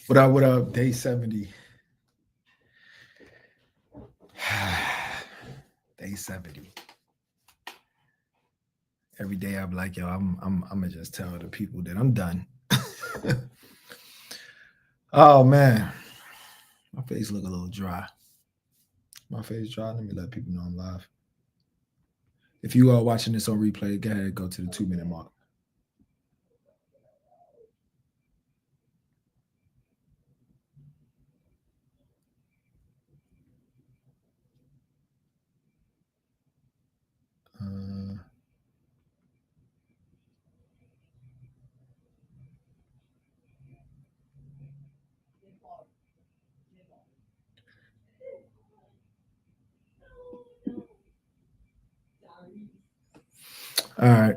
What up? What up? Day 70. Day 70. Every day I'm like, yo, I'm gonna just tell the people that I'm done. Oh man, my face look a little dry. My face dry. Let me let people know I'm live. If you are watching this on replay, go ahead, go to the 2-minute mark. All right.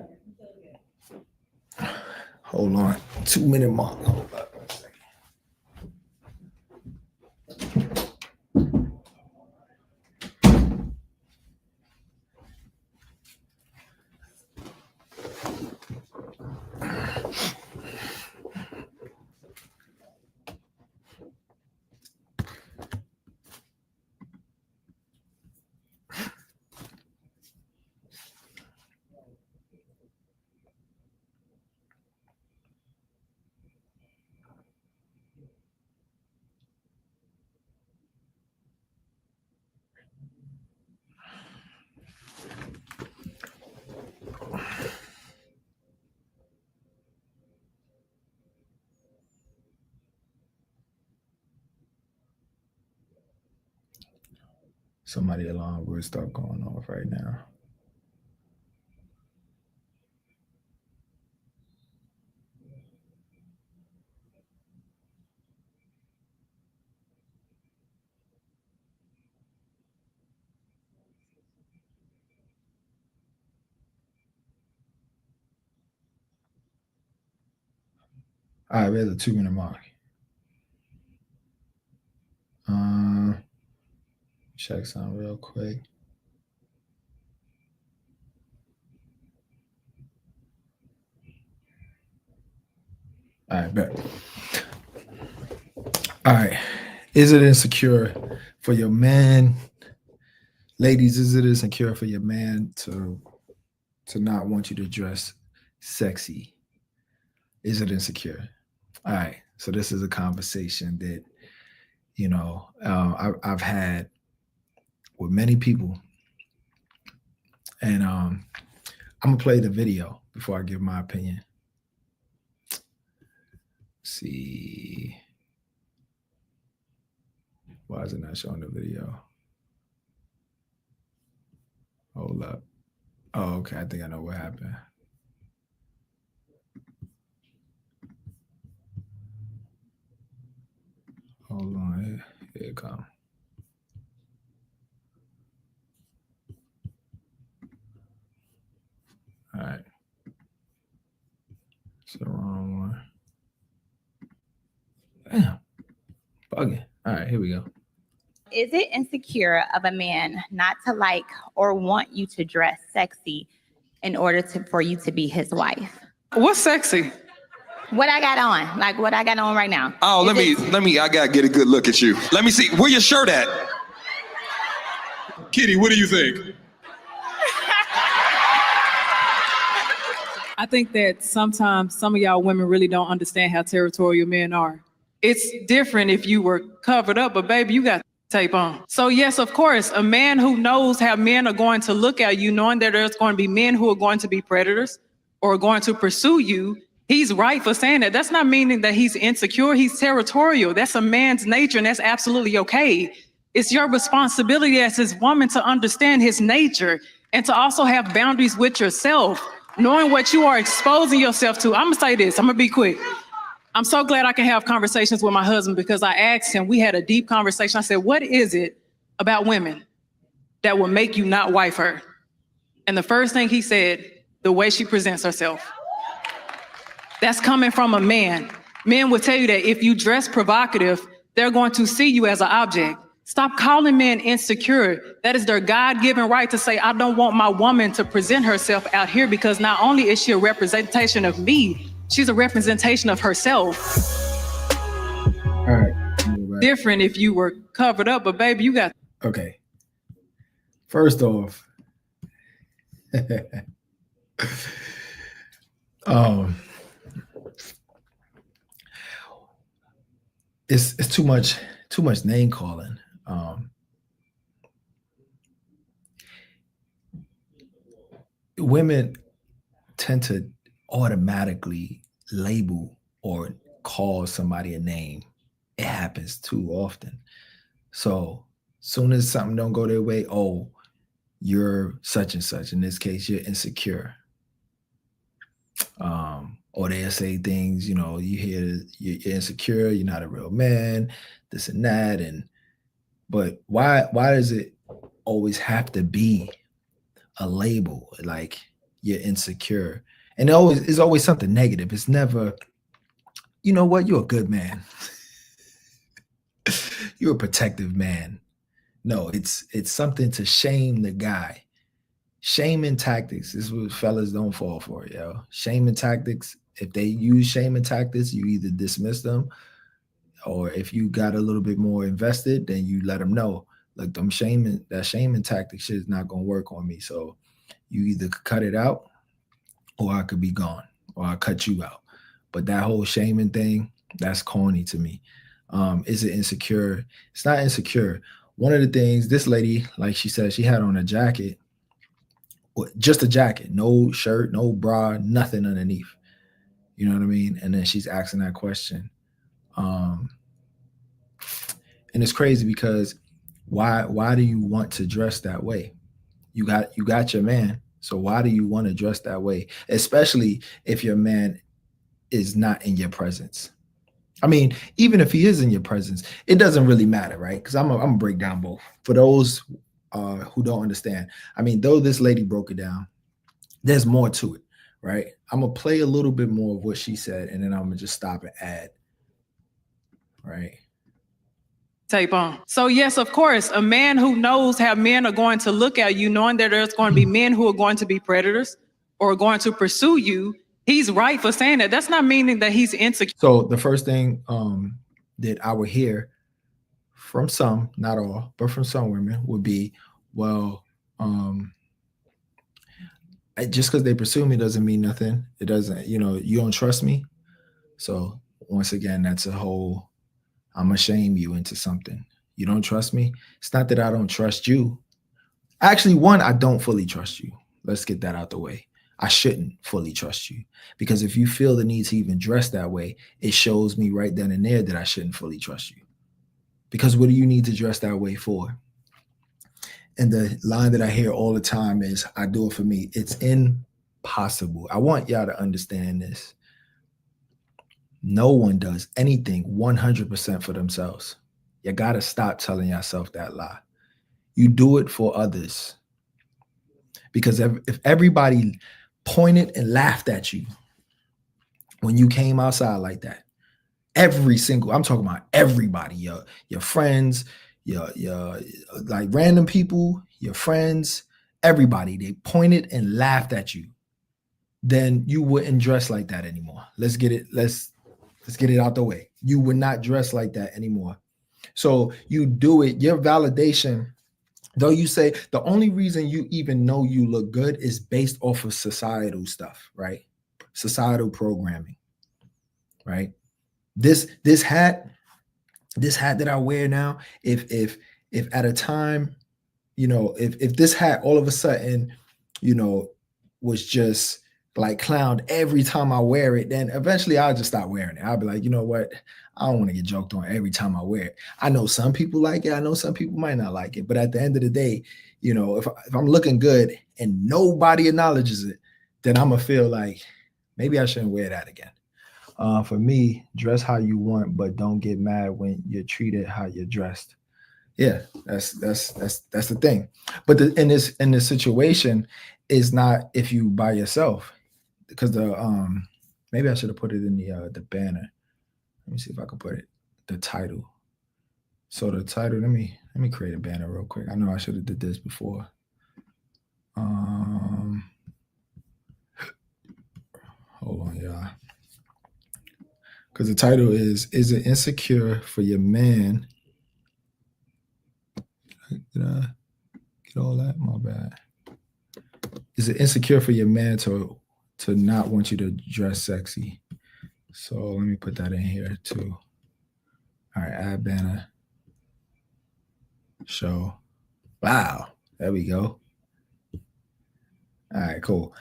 Hold on. 2-minute mark. Hold up. Somebody alarm will start going off right now. All right, we're at the 2-minute mark. Check something real quick. All right, bet. All right. Is it insecure for your man? Ladies, is it insecure for your man to not want you to dress sexy? Is it insecure? All right. So this is a conversation that, you know, I've had with many people. And I'm going to play the video before I give my opinion. Let's see. Why is it not showing the video? Hold up. Oh, okay. I think I know what happened. Hold on. Here it comes. All right. It's the wrong one. Damn. Bugging. All right, here we go. Is it insecure of a man not to like or want you to dress sexy in order for you to be his wife? What's sexy? What I got on, like what I got on right now. Oh, let me, I gotta get a good look at you. Let me see, where your shirt at? Kitty, what do you think? I think that sometimes some of y'all women really don't understand how territorial men are. It's different if you were covered up, but baby, you got tape on. So yes, of course, a man who knows how men are going to look at you, knowing that there's going to be men who are going to be predators or going to pursue you, he's right for saying that. That's not meaning that he's insecure, he's territorial. That's a man's nature, and that's absolutely okay. It's your responsibility as his woman to understand his nature and to also have boundaries with yourself, knowing what you are exposing yourself to. I'm gonna say this, I'm gonna be quick. I'm so glad I can have conversations with my husband because I asked him, we had a deep conversation. I said, what is it about women that will make you not wife her? And the first thing he said, the way she presents herself. That's coming from a man. Men will tell you that if you dress provocative, they're going to see you as an object. Stop calling men insecure. That is their God-given right to say, I don't want my woman to present herself out here because not only is she a representation of me, she's a representation of herself. All right. Move back. Different if you were covered up, but baby, you got Okay. First off, it's too much name calling. Women tend to automatically label or call somebody a name. It happens too often. So soon as something don't go their way, oh, you're such and such. In this case, you're insecure. Or they'll say things, you hear you're insecure, you're not a real man, this and that. But why does it always have to be a label like you're insecure? And it's always something negative. It's never, you know what, you're a good man. You're a protective man. No, it's something to shame the guy. Shaming tactics is what fellas don't fall for, yo. Shaming tactics, if they use shaming tactics, you either dismiss them, or if you got a little bit more invested, then you let them know, like, that shaming tactic shit is not gonna work on me. So you either cut it out, or I could be gone, or I'll cut you out. But that whole shaming thing, that's corny to me. Is it insecure? It's not insecure. One of the things, this lady, like she said, she had on a jacket, just a jacket, no shirt, no bra, nothing underneath. You know what I mean? And then she's asking that question. And it's crazy because why do you want to dress that way? You got your man. So why do you want to dress that way? Especially if your man is not in your presence. I mean, even if he is in your presence, it doesn't really matter, right? Because I'm gonna break down both. For those who don't understand, I mean, though this lady broke it down, there's more to it, right? I'm gonna play a little bit more of what she said, and then I'm gonna just stop and add, right? tape on. So yes, of course, a man who knows how men are going to look at you, knowing that there's going to be men who are going to be predators or going to pursue you, he's right for saying that. That's not meaning that he's insecure. So the first thing that I would hear from some, not all, but from some women would be, well, just because they pursue me doesn't mean nothing. It doesn't, you don't trust me. So once again, that's a whole, I'm gonna shame you into something. You don't trust me. It's not that I don't trust you. Actually, one, I don't fully trust you. Let's get that out the way. I shouldn't fully trust you, because if you feel the need to even dress that way, it shows me right then and there that I shouldn't fully trust you. Because what do you need to dress that way for? And the line that I hear all the time is, I do it for me. It's impossible. I want y'all to understand this. No one does anything 100% for themselves. You got to stop telling yourself that lie. You do it for others. Because if everybody pointed and laughed at you when you came outside like that, I'm talking about everybody, your friends, your like random people, your friends, everybody, they pointed and laughed at you, then you wouldn't dress like that anymore. Let's get it out the way. You would not dress like that anymore. So you do it, your validation, though you say the only reason you even know you look good is based off of societal stuff, right? Societal programming, right? This hat that I wear now, if at a time, if this hat all of a sudden, was just like clowned every time I wear it, then eventually I'll just stop wearing it. I'll be like, you know what? I don't want to get joked on every time I wear it. I know some people like it. I know some people might not like it. But at the end of the day, if I'm looking good and nobody acknowledges it, then I'm going to feel like maybe I shouldn't wear that again. For me, dress how you want, but don't get mad when you're treated how you're dressed. Yeah, that's the thing. But in this situation is not if you by yourself, because maybe I should have put it in the banner. Let me see if I can put it, the title. So the title, let me create a banner real quick. I know I should have did this before. Hold on, y'all. because the title is it insecure for your man? Did I get all that? My bad. Is it insecure for your man to not want you to dress sexy? So let me put that in here too. All right, add banner. Show. Wow, there we go. All right, cool.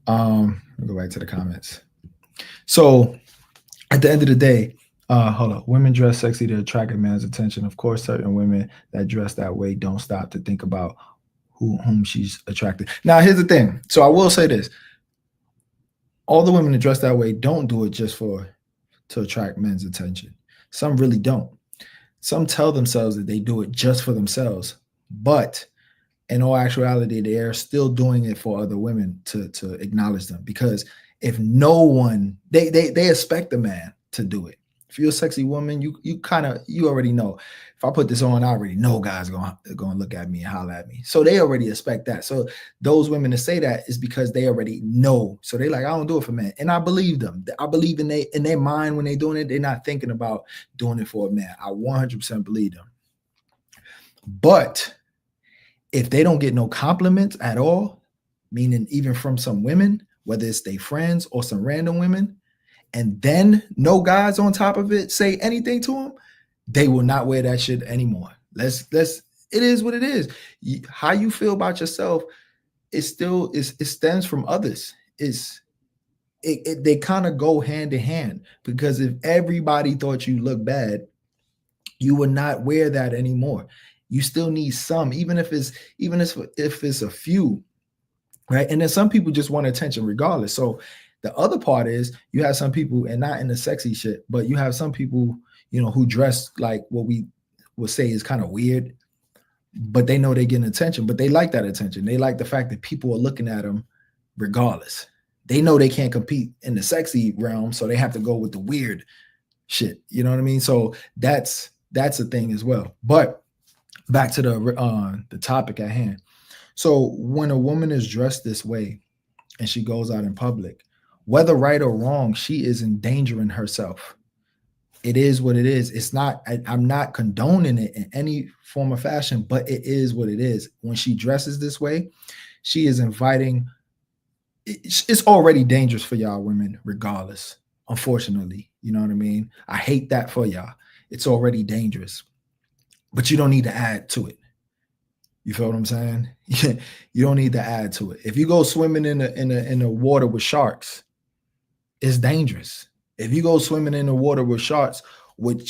I'll go back to the comments. So at the end of the day, hold on. Women dress sexy to attract a man's attention. Of course, certain women that dress that way don't stop to think about whom she's attracted. Now, here's the thing. So I will say this. All the women that dress that way don't do it just to attract men's attention. Some really don't. Some tell themselves that they do it just for themselves, but in all actuality, they are still doing it for other women to acknowledge them. Because if no one, they expect the man to do it. If you're a sexy woman, you already know. If I put this on, I already know guys are gonna look at me and holler at me. So they already expect that. So those women that say that is because they already know. So they like, I don't do it for men, and I believe them. I believe in their mind when they're doing it, they're not thinking about doing it for a man. I 100% believe them. But if they don't get no compliments at all, meaning even from some women, whether it's their friends or some random women, and then no guys on top of it say anything to them, they will not wear that shit anymore. It is what it is. How you feel about yourself it stems from others. They kind of go hand in hand, because if everybody thought you look bad, you would not wear that anymore. You still need some, even if it's a few, right? And then some people just want attention regardless. So the other part is you have some people, and not in the sexy shit, but you have some people, who dress like what we would say is kind of weird, but they know they're getting attention, but they like that attention. They like the fact that people are looking at them regardless. They know they can't compete in the sexy realm, so they have to go with the weird shit. You know what I mean? So that's a thing as well. But back to the topic at hand. So when a woman is dressed this way and she goes out in public, whether right or wrong, she is endangering herself. It is what it is. It's not, I'm not condoning it in any form or fashion, but it is what it is. When she dresses this way, she is inviting, it's already dangerous for y'all women regardless, unfortunately. You know what I mean? I hate that for y'all. It's already dangerous, but you don't need to add to it. You feel what I'm saying? You don't need to add to it. If you go swimming in the water with sharks, it's dangerous. If you go swimming in the water with sharks with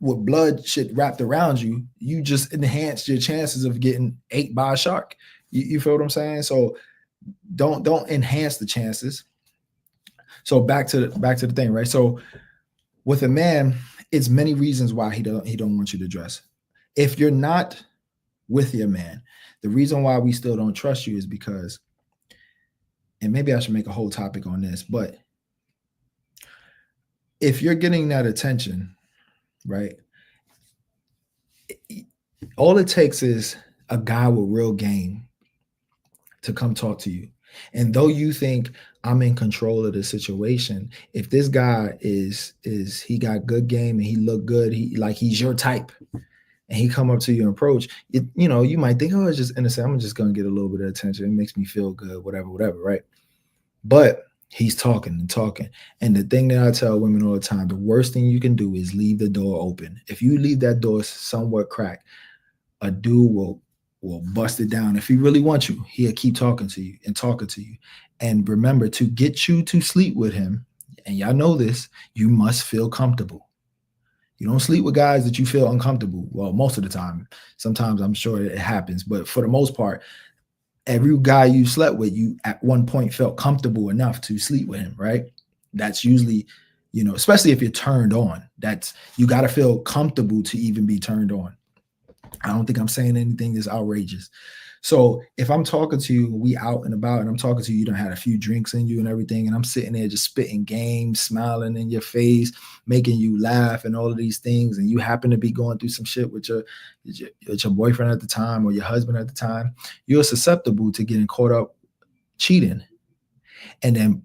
blood shit wrapped around you, you just enhance your chances of getting ate by a shark. You feel what I'm saying? So don't enhance the chances. So back to the thing, right? So with a man, it's many reasons why he don't want you to dress. If you're not with your man, the reason why we still don't trust you is because, and maybe I should make a whole topic on this, but if you're getting that attention, right, all it takes is a guy with real game to come talk to you. And though you think I'm in control of the situation, if this guy he got good game and he look good, he's your type, and he come up to you and approach, you might think, oh, it's just innocent. I'm just going to get a little bit of attention. It makes me feel good, whatever, right? But he's talking and talking. And the thing that I tell women all the time, the worst thing you can do is leave the door open. If you leave that door somewhat cracked, a dude will bust it down. If he really wants you, he'll keep talking to you. And remember, to get you to sleep with him, and y'all know this, you must feel comfortable. You don't sleep with guys that you feel uncomfortable. Well, most of the time. Sometimes I'm sure it happens, but for the most part, every guy you slept with, you at one point felt comfortable enough to sleep with him, right? That's usually, especially if you're turned on, you got to feel comfortable to even be turned on. I don't think I'm saying anything that's outrageous. So if I'm talking to you, we out and about, and I'm talking to you, you done had a few drinks in you and everything, and I'm sitting there just spitting game, smiling in your face, making you laugh and all of these things, and you happen to be going through some shit with your boyfriend at the time or your husband at the time, you're susceptible to getting caught up cheating. And then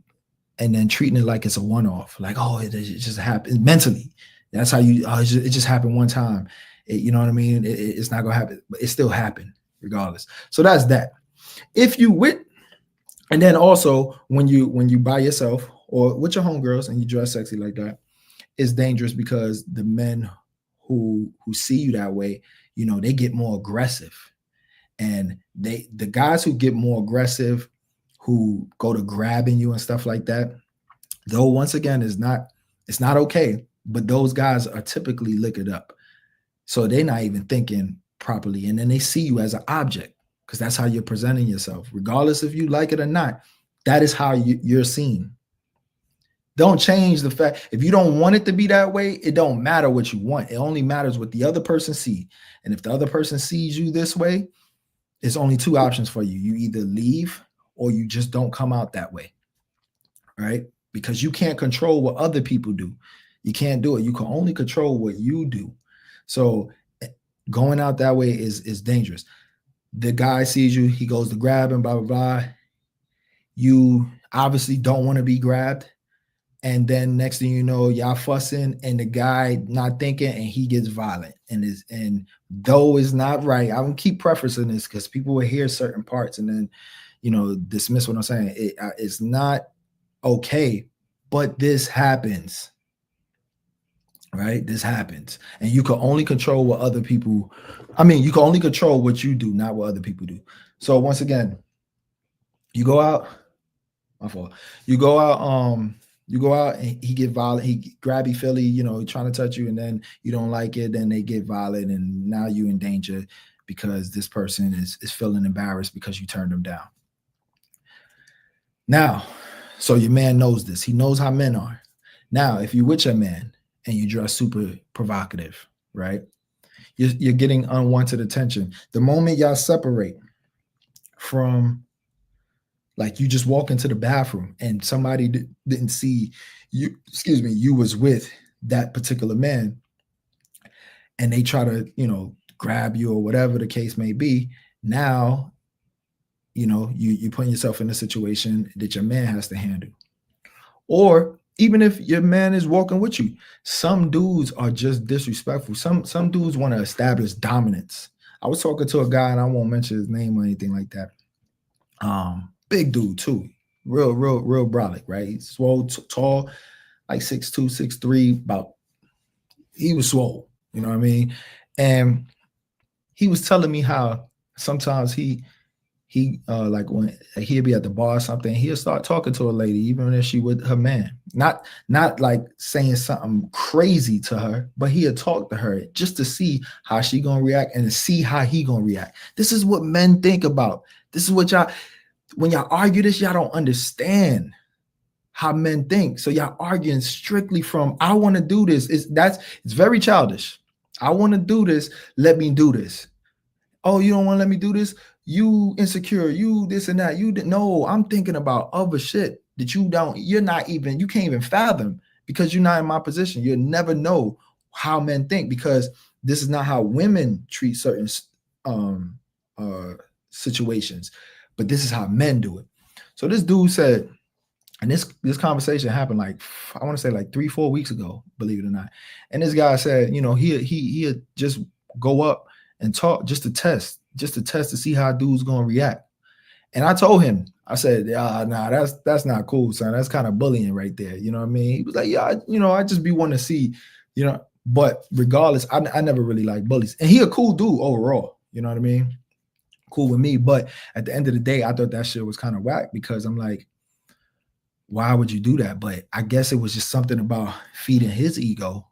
and then treating it like it's a one-off, like, oh, it just happened mentally. That's how you, it just happened one time. You know what I mean? It's not gonna happen, but it still happened regardless. So that's that. If you with, and then also when you by yourself or with your homegirls and you dress sexy like that, it's dangerous because the men who see you that way, you know, they get more aggressive. And the guys who get more aggressive, who go to grabbing you and stuff like that, though once again it's not okay, but those guys are typically liquored up. So they're not even thinking properly. And then they see you as an object because that's how you're presenting yourself. Regardless if you like it or not, that is how you're seen. Don't change the fact. If you don't want it to be that way, it don't matter what you want. It only matters what the other person sees. And if the other person sees you this way, it's only two options for you. You either leave or you just don't come out that way, right? Because you can't control what other people do. You can't do it. You can only control what you do. So going out that way is dangerous. The guy sees you, he goes to grab him, blah, blah, blah. You obviously don't want to be grabbed. And then next thing you know, y'all fussing and the guy not thinking and he gets violent. And though it's not right, I'm gonna keep prefacing this because people will hear certain parts and then, you know, dismiss what I'm saying. It's not okay, but this happens, right? This happens. And you can only control what other people, you can only control what you do, not what other people do. So once again, you go out, my fault. You go out and he get violent, he grabby Philly, you know, trying to touch you, and then you don't like it, then they get violent, and now you in danger because this person is feeling embarrassed because you turned them down. Now, so your man knows this. He knows how men are. Now, if you're with your man and you dress super provocative, right? You're getting unwanted attention. The moment y'all separate from, like, you just walk into the bathroom and somebody didn't see you, you was with that particular man, and they try to, you know, grab you or whatever the case may be. Now, you know, you putting yourself in a situation that your man has to handle. Or even if your man is walking with you, some dudes are just disrespectful. Some dudes want to establish dominance. I was talking to a guy, and I won't mention his name or anything like that. Big dude too, real brolic, right? He's swole, tall, like 6'2", 6'3", he was swole, you know what I mean? And he was telling me how sometimes he like when he'll be at the bar or something, he'll start talking to a lady, even if she with her man. Not like saying something crazy to her, but he'll talk to her just to see how she gonna react and to see how he gonna react. This is what men think about. This is what when y'all argue this, y'all don't understand how men think. So y'all arguing strictly from, I want to do this. It's very childish. I want to do this. Let me do this. Oh, you don't want to let me do this? You insecure, you this and that. No, I'm thinking about other shit that you can't even fathom because you're not in my position. You'll never know how men think because this is not how women treat certain situations, but this is how men do it. So this dude said, and this conversation happened like, I want to say like 3-4 weeks ago, believe it or not. And this guy said, you know, he'd just go up and talk just to test to see how dude's gonna react. And I told him, I said, nah, that's not cool, son. That's kind of bullying right there. You know what I mean? He was like, yeah, I just be wanting to see, you know, but regardless, I never really liked bullies. And he a cool dude overall, you know what I mean? Cool with me. But at the end of the day, I thought that shit was kind of whack because I'm like, why would you do that? But I guess it was just something about feeding his ego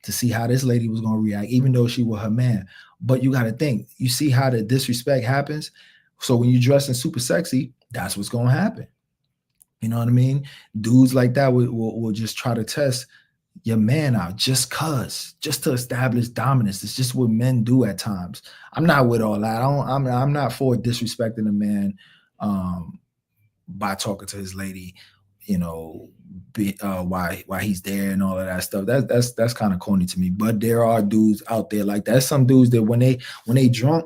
to see how this lady was going to react, even though she was her man. But you got to think, you see how the disrespect happens. So when you're dressing super sexy, that's what's going to happen. You know what I mean? Dudes like that will just try to test your man out just to establish dominance. It's just what men do at times. I'm not with all that. I'm not for disrespecting a man by talking to his lady, you know, why he's there and all of that stuff. That's kind of corny to me. But there are dudes out there like that. Some dudes that when they drunk,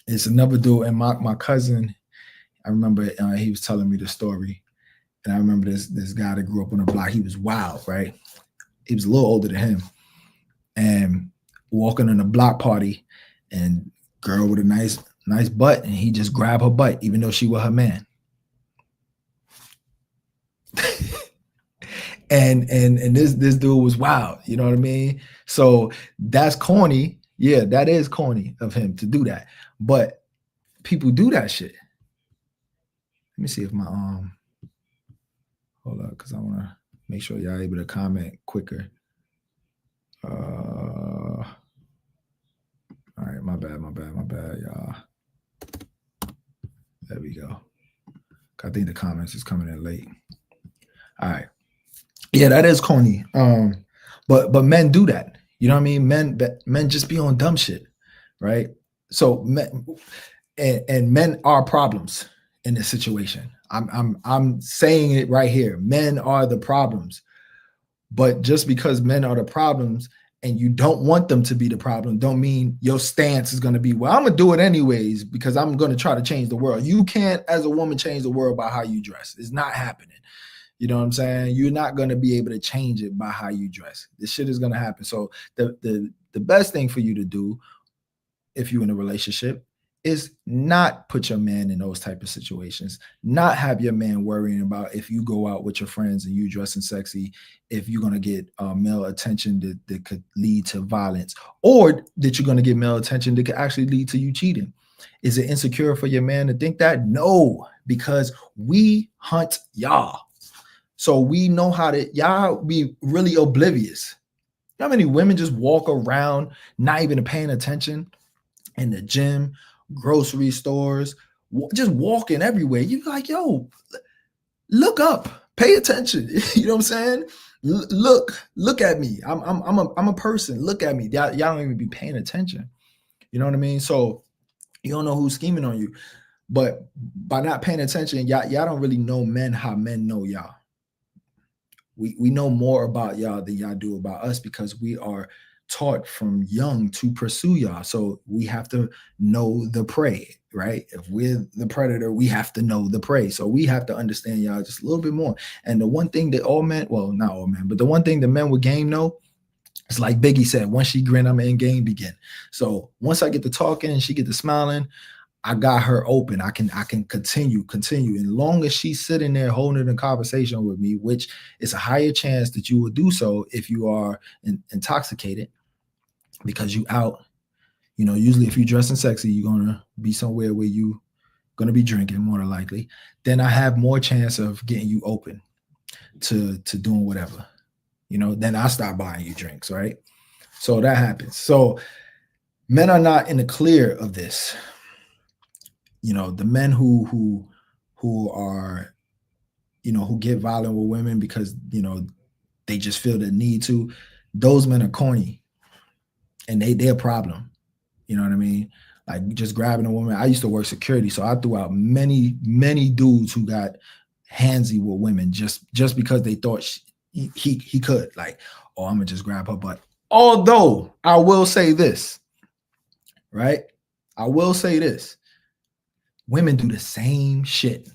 it's another dude. And my cousin, I remember he was telling me the story, And I remember this guy that grew up on the block. He was wild, right? He was a little older than him, and walking in a block party, and girl with a nice butt, and he just grabbed her butt, even though she was her man. and this dude was wild, you know what I mean? So that's corny. Yeah, that is corny of him to do that. But people do that shit. Let me see if my hold up, because I want to make sure y'all able to comment quicker. All right, my bad, y'all. There we go. I think the comments is coming in late. All right. Yeah, that is corny. But men do that. You know what I mean? Men just be on dumb shit, right? So men and men are problems in this situation. I'm saying it right here. Men are the problems. But just because men are the problems and you don't want them to be the problem, don't mean your stance is going to be, well, I'm going to do it anyways because I'm going to try to change the world. You can't, as a woman, change the world by how you dress. It's not happening. You know what I'm saying? You're not going to be able to change it by how you dress. This shit is going to happen. So the best thing for you to do if you're in a relationship is not put your man in those type of situations, not have your man worrying about if you go out with your friends and you dressing sexy, if you're going to get male attention that could lead to violence, or that you're going to get male attention that could actually lead to you cheating. Is it insecure for your man to think that? No, because we hunt y'all. So we know how to, y'all be really oblivious. You know how many women just walk around not even paying attention in the gym, grocery stores, just walking everywhere? You're like, yo, look up, pay attention. You know what I'm saying? Look at me. I'm a person. Look at me. Y'all don't even be paying attention. You know what I mean? So you don't know who's scheming on you. But by not paying attention, y'all don't really know men how men know y'all. We know more about y'all than y'all do about us because we are taught from young to pursue y'all. So we have to know the prey, right? If we're the predator, we have to know the prey. So we have to understand y'all just a little bit more. And the one thing that all men, well, not all men, but the one thing the men with game know, it's like Biggie said, once she grin, I'm in game begin. So once I get to talking and she get to smiling, I got her open. I can continue. And long as she's sitting there holding a conversation with me, which is a higher chance that you will do so if you are intoxicated, because you out. You know, usually if you're dressing sexy, you're gonna be somewhere where you gonna be drinking more than likely. Then I have more chance of getting you open to doing whatever. You know, then I start buying you drinks, right? So that happens. So men are not in the clear of this. You know, the men who are, you know, who get violent with women because, you know, they just feel the need to, those men are corny and they're a problem. You know what I mean? Like just grabbing a woman. I used to work security, so I threw out many dudes who got handsy with women just because they thought he could. Like, oh, I'm gonna just grab her butt. Although I will say this, right? I will say this. Women do the same shit.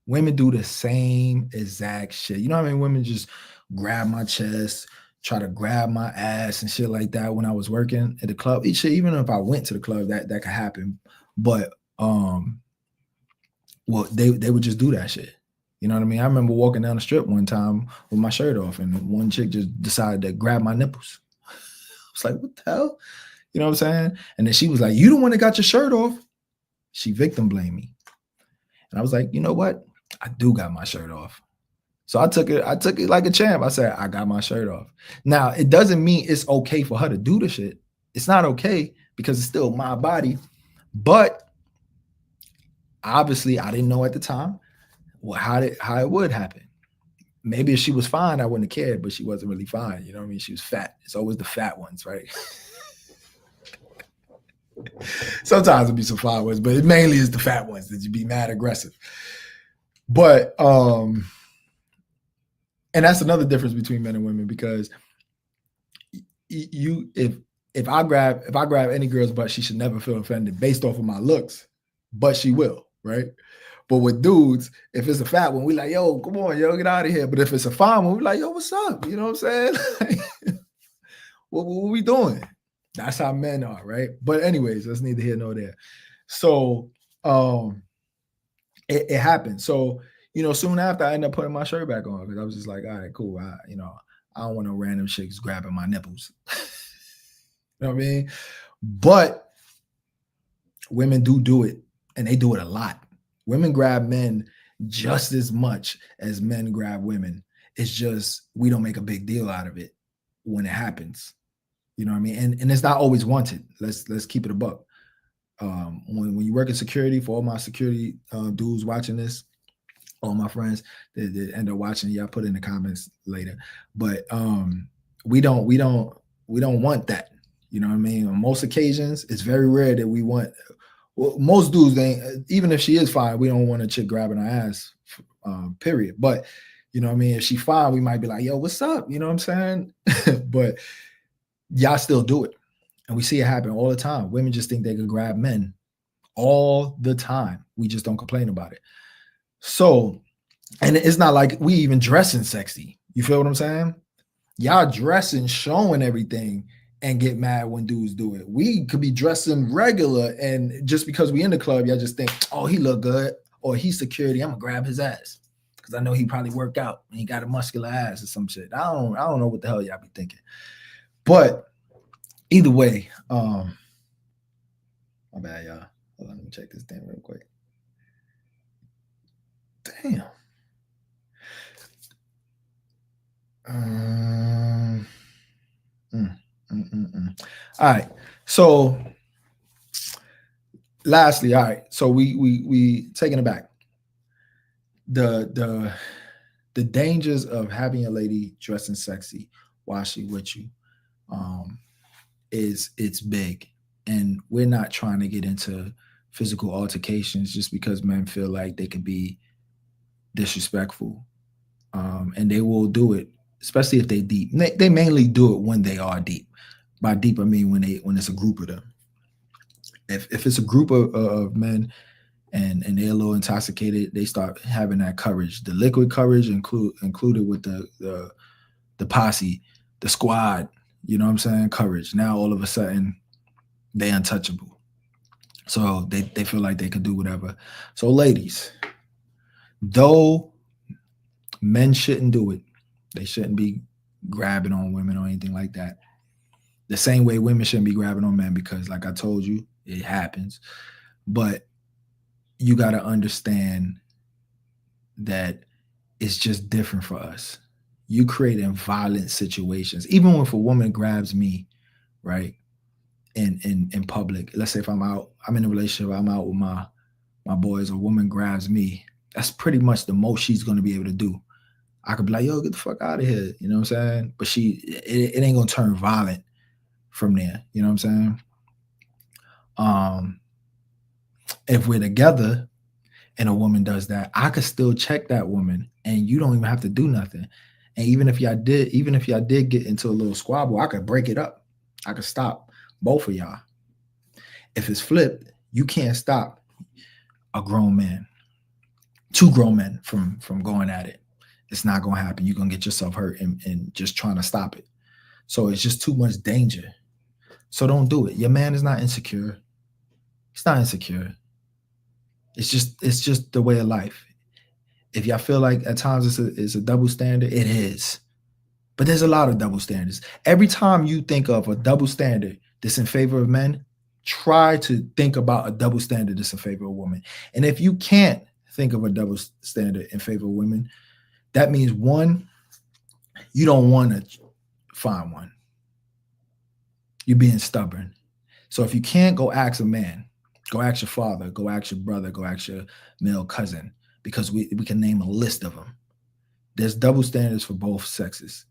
Women do the same exact shit. You know what I mean? Women just grab my chest, try to grab my ass and shit like that when I was working at the club. Even if I went to the club, that could happen. But well, they would just do that shit. You know what I mean? I remember walking down the strip one time with my shirt off, and one chick just decided to grab my nipples. I was like, what the hell? You know what I'm saying? And then she was like, you the one that got your shirt off. She victim blamed me. And I was like, you know what? I do got my shirt off. So I took it like a champ. I said, I got my shirt off. Now, it doesn't mean it's okay for her to do the shit. It's not okay because it's still my body. But obviously, I didn't know at the time how it would happen. Maybe if she was fine, I wouldn't have cared, but she wasn't really fine. You know what I mean? She was fat. It's always the fat ones, right? Sometimes it'll be some fine ones, but it mainly is the fat ones that you be mad aggressive. But and that's another difference between men and women, because if I grab any girl's butt, she should never feel offended based off of my looks, but she will, right? But with dudes, if it's a fat one, we like, yo, come on, yo, get out of here. But if it's a fine one, we like, yo, what's up? You know what I'm saying? what we doing? That's how men are, right? But anyways, that's neither here nor there. So it happened. So, you know, soon after I ended up putting my shirt back on because I was just like, all right, cool. I don't want no random chicks grabbing my nipples. You know what I mean? But women do it, and they do it a lot. Women grab men just as much as men grab women. It's just we don't make a big deal out of it when it happens. You know what I mean? And it's not always wanted. Let's keep it a buck. When you work in security, for all my security dudes watching this, all my friends that end up watching, y'all put in the comments later. But we don't want that. You know what I mean? On most occasions, it's very rare that we want. Well, most dudes, even if she is fine, we don't want a chick grabbing her ass. Period. But you know what I mean? If she fine, we might be like, yo, what's up? You know what I'm saying? But y'all still do it. And we see it happen all the time. Women just think they can grab men all the time. We just don't complain about it. So, and it's not like we even dressing sexy. You feel what I'm saying? Y'all dressing, showing everything, and get mad when dudes do it. We could be dressing regular, and just because we in the club, y'all just think, oh, he look good, or he's security, I'm gonna grab his ass. Because I know he probably worked out and he got a muscular ass or some shit. I don't know what the hell y'all be thinking. But either way, my bad, y'all. Hold on, let me check this thing real quick. Damn. All right. So lastly, all right. So we taking it back. The dangers of having a lady dressing sexy while she with you it's big. And we're not trying to get into physical altercations just because men feel like they could be disrespectful. And they will do it, especially if they deep. They mainly do it when they are deep. By deep, I mean when it's a group of them. If it's a group of men and they're a little intoxicated, they start having that courage. The liquid courage included with the posse, the squad, you know what I'm saying? Courage. Now all of a sudden they untouchable. So they feel like they can do whatever. So ladies, though men shouldn't do it, they shouldn't be grabbing on women or anything like that. The same way women shouldn't be grabbing on men, because like I told you, it happens. But you got to understand that it's just different for us. You creating violent situations. Even if a woman grabs me, right, in public, let's say if I'm in a relationship, I'm out with my boys, a woman grabs me, that's pretty much the most she's going to be able to do. I could be like, yo, get the fuck out of here. You know what I'm saying? But it ain't going to turn violent from there. You know what I'm saying? If we're together and a woman does that, I could still check that woman and you don't even have to do nothing. And even if y'all did get into a little squabble, I could break it up. I could stop both of y'all. If it's flipped, you can't stop a grown man, two grown men from going at it. It's not going to happen. You're going to get yourself hurt and just trying to stop it. So it's just too much danger. So don't do it. Your man is not insecure. He's not insecure. It's just the way of life. If y'all feel like at times it's a double standard, it is. But there's a lot of double standards. Every time you think of a double standard that's in favor of men, try to think about a double standard that's in favor of women. And if you can't think of a double standard in favor of women, that means one, you don't want to find one. You're being stubborn. So if you can't, go ask a man, go ask your father, go ask your brother, go ask your male cousin, because we can name a list of them. There's double standards for both sexes.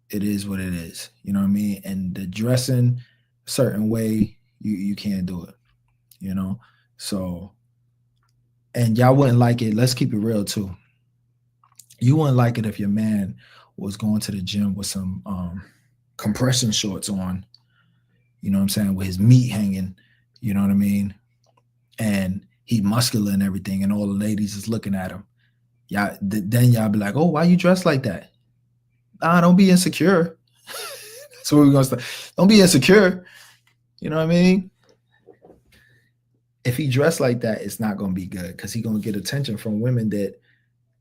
It is what it is. You know what I mean? And the dressing a certain way, you can't do it, you know? So, and y'all wouldn't like it. Let's keep it real too. You wouldn't like it if your man was going to the gym with some compression shorts on, you know what I'm saying, with his meat hanging, you know what I mean? And he muscular and everything, and all the ladies is looking at him. Y'all, then y'all be like, oh, why you dressed like that? Nah, don't be insecure. That's where we're gonna start. Don't be insecure. You know what I mean? If he dressed like that, it's not gonna be good because he's gonna get attention from women that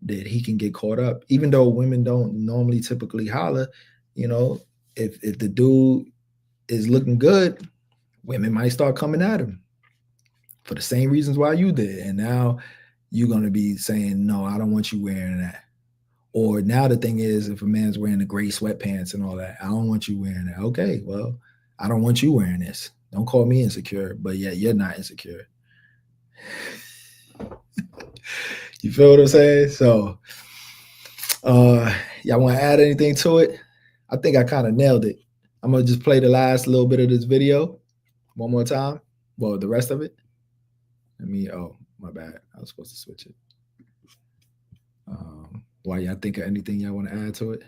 he can get caught up. Even though women don't normally typically holler, you know, if the dude is looking good, women might start coming at him for the same reasons why you did. And now you're going to be saying, no, I don't want you wearing that. Or now the thing is, if a man's wearing the gray sweatpants and all that, I don't want you wearing that. Okay, well, I don't want you wearing this. Don't call me insecure, but yet you're not insecure. You feel what I'm saying? So, y'all want to add anything to it? I think I kind of nailed it. I'm going to just play the last little bit of this video one more time. Well, the rest of it. Oh, my bad. I was supposed to switch it. Why y'all think of anything y'all want to add to it?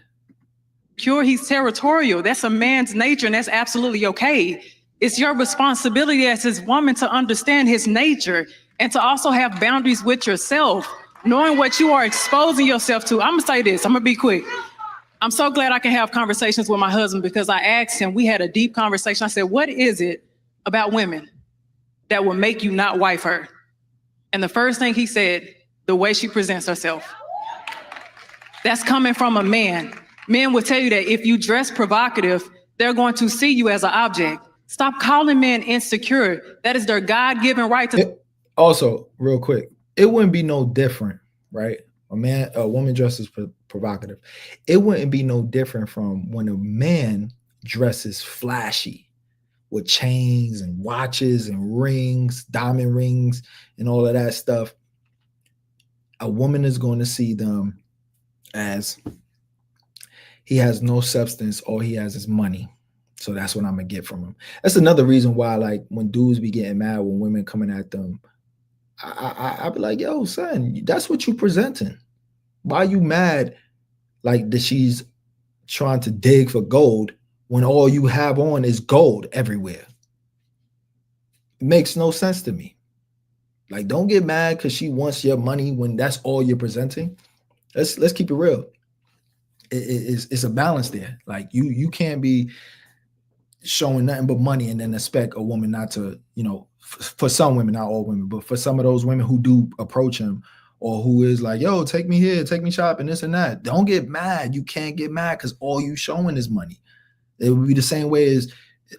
Pure, he's territorial. That's a man's nature, and that's absolutely okay. It's your responsibility as his woman to understand his nature and to also have boundaries with yourself, knowing what you are exposing yourself to. I'm gonna say this, I'm gonna be quick. I'm so glad I can have conversations with my husband because I asked him, we had a deep conversation. I said, what is it about women that will make you not wife her? And the first thing he said, the way she presents herself. That's coming from a man. Men will tell you that if you dress provocative, they're going to see you as an object. Stop calling men insecure. That is their God-given right to. Also, real quick, it wouldn't be no different, right? A woman dresses provocative. It wouldn't be no different from when a man dresses flashy with chains and watches and rings, diamond rings, and all of that stuff. A woman is going to see them as he has no substance, all he has is money. So that's what I'm gonna get from him. That's another reason why, like, when dudes be getting mad when women coming at them, I be like, yo, son, that's what you presenting. Why you mad like that she's trying to dig for gold when all you have on is gold everywhere? It makes no sense to me. Like, don't get mad because she wants your money when that's all you're presenting. Let's keep it real. It's a balance there. Like, you can't be showing nothing but money and then expect a woman not to, you know, for some women, not all women, but for some of those women who do approach him or who is like, yo, take me here, take me shopping, this and that. Don't get mad. You can't get mad because all you showing is money. It would be the same way as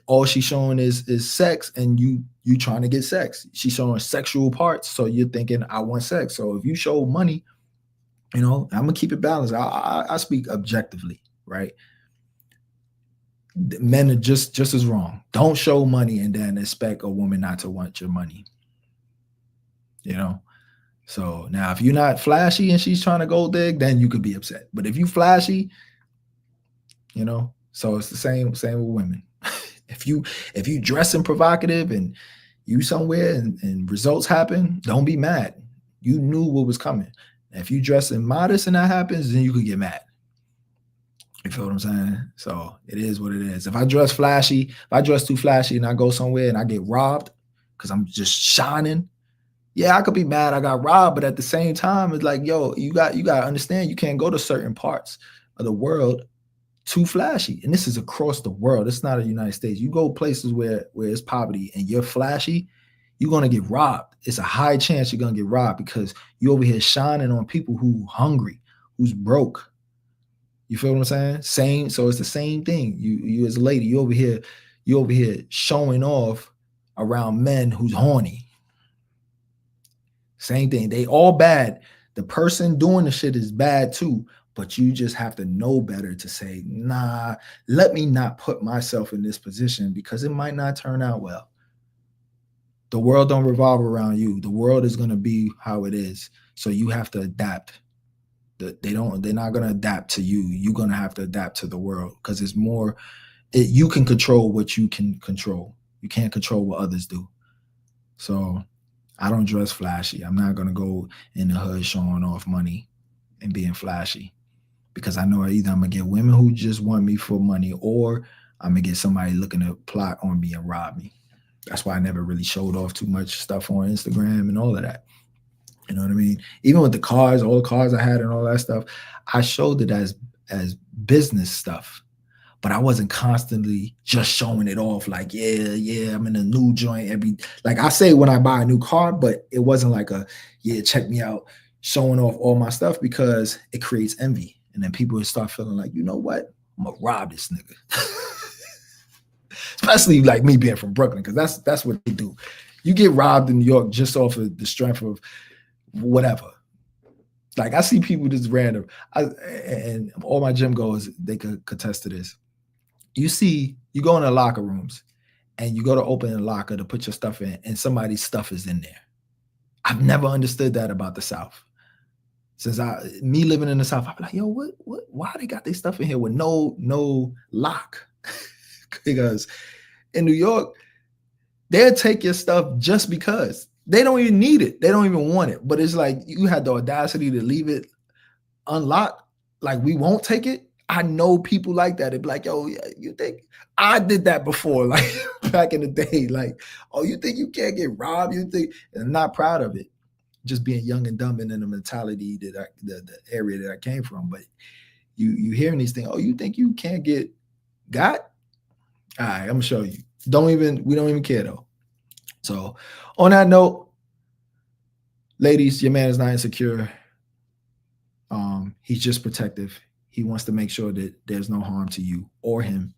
all she's showing is sex and you trying to get sex. She's showing sexual parts. So you're thinking, I want sex. So if you show money, you know, I'm gonna keep it balanced. I speak objectively, right? Men are just as wrong. Don't show money and then expect a woman not to want your money. You know? So now if you're not flashy and she's trying to gold dig, then you could be upset. But if you flashy, you know, so it's the same with women. If you dressing provocative and you somewhere and results happen, don't be mad. You knew what was coming. If you dressing modest and that happens, then you could get mad. You feel what I'm saying? So it is what it is. If I dress flashy, if I dress too flashy and I go somewhere and I get robbed because I'm just shining, yeah, I could be mad I got robbed, but at the same time, it's like, yo, you got to understand you can't go to certain parts of the world too flashy. And this is across the world. It's not the United States. You go places where it's poverty and you're flashy, you're going to get robbed. It's a high chance you're going to get robbed because you over here shining on people who hungry, who's broke. You feel what I'm saying? So it's the same thing. You as a lady, you over here showing off around men who's horny. Same thing. They all bad. The person doing the shit is bad too, but you just have to know better to say, nah, let me not put myself in this position because it might not turn out well. The world don't revolve around you. The world is going to be how it is. So you have to adapt. They're not going to adapt to you. You're going to have to adapt to the world because it's more, you can control what you can control. You can't control what others do. So I don't dress flashy. I'm not going to go in the hood showing off money and being flashy because I know either I'm going to get women who just want me for money or I'm going to get somebody looking to plot on me and rob me. That's why I never really showed off too much stuff on Instagram and all of that. You know what I mean? Even with the cars, all the cars I had and all that stuff, I showed it as business stuff. But I wasn't constantly just showing it off like, yeah, I'm in a new joint like I say when I buy a new car, but it wasn't like check me out, showing off all my stuff, because it creates envy. And then people would start feeling like, you know what? I'm gonna rob this nigga. Especially like me being from Brooklyn, because that's what they do. You get robbed in New York just off of the strength of whatever. Like I see people just random, and all my gym goers, they could contest to this. You go in the locker rooms and you go to open a locker to put your stuff in, and somebody's stuff is in there. I've never understood that about the South. Since me living in the South, I'm like, yo, what, why they got their stuff in here with no lock? Because in New York, they'll take your stuff just because. They don't even need it. They don't even want it. But it's like you had the audacity to leave it unlocked. Like, we won't take it. I know people like that. It'd be like, yo, you think I did that before, like back in the day? Like, oh, you think you can't get robbed? You think? And I'm not proud of it. Just being young and dumb and in the mentality that the area that I came from. But you hearing these things, oh, you think you can't get got? All right, I'm gonna show you. We don't even care though. So on that note, ladies, your man is not insecure. He's just protective. He wants to make sure that there's no harm to you or him.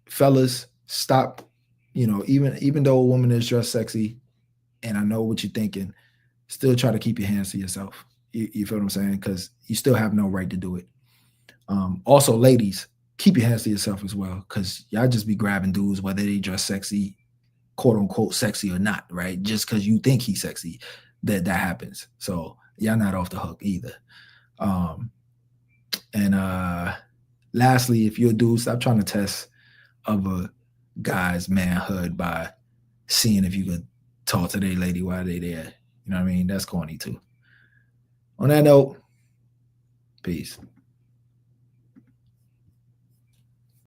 Fellas, stop. Even though a woman is dressed sexy, and I know what you're thinking, still try to keep your hands to yourself. You feel what I'm saying? Because you still have no right to do it. Also, ladies, keep your hands to yourself as well, because y'all just be grabbing dudes, whether they dress sexy, quote unquote sexy or not, right? Just because you think he's sexy, that happens. So y'all not off the hook either. Lastly, if you're a dude, stop trying to test other guys' manhood by seeing if you could talk to their lady while they there. You know what I mean? That's corny too. On that note, peace.